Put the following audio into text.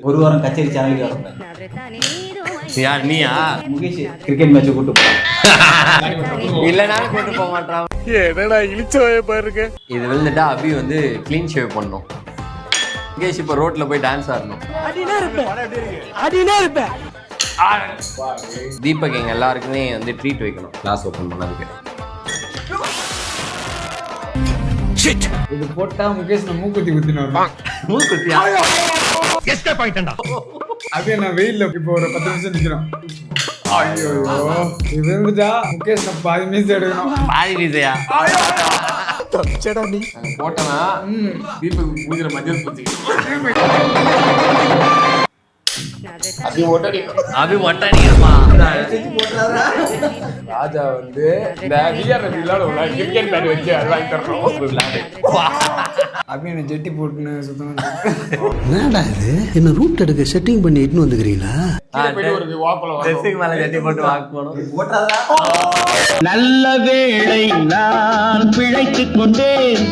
ஒரு வாரம் கச்சேரி சேனலுக்கு வரேன். யார் நீயா? முகேஷ் கிரிக்கெட் மேட்ச் கூட்டு போறேன். இல்லனாலும் கூட்டு போக மாட்டான். என்னடா இழிச்சவாய பாருங்க. இது விழுந்துட்டா அபி வந்து க்ளீன் ஷேவ் பண்ணணும். முகேஷ் இப்ப ரோட்ல போய் டான்ஸ் ஆடணும். தீபக் எங்க எல்லாருக்குமே வந்து ட்ரீட் வைக்கணும் கிளாஸ் ஓபன் பண்ணதுக்கு. இது போட்டா முகேஷ் மூக்குத்தி குத்தினா மூக்குத்தியா? எஸ்கேப் ஆயிட்டேன்டா. அப்படியே நான் வெயில்ல இப்போ ஒரு 10 நிமிஷம் நிக்கிறோம். ஐயோ இது விழுந்துட்டா முகேஷ் பாதி மீசை எடுக்கணும். பாதி வீசையா? தச்சடா நீ. போட்டனா தீபக் மூஞ்சில மஞ்சள் பூசி. அது ஓட்டடி. அபி ஒட்டடிக்குமா? ராஜா வந்து இந்த விஆர் விளையாடுவோம்ல கிரிக்கெட் பேட் வச்சு அது வாங்கி தர்றோம். விளையாடு. அப்படியே என்ன ஜெட்டி போட்டுன்னு சுத்தம். என்னடா இது? என்ன ரூட் எடுக்க செட்டிங் பண்ணி இட்டுன்னு வந்துக்கிறீங்களா? போயிட்டு ஒரு வாக்குல வரோம். ட்ரெஸ்ஸுக்கு மேல ஜட்டி போட்டு வாக் போணும். நல்ல வேளை நான் பிழைத்துக் கொண்டேன்.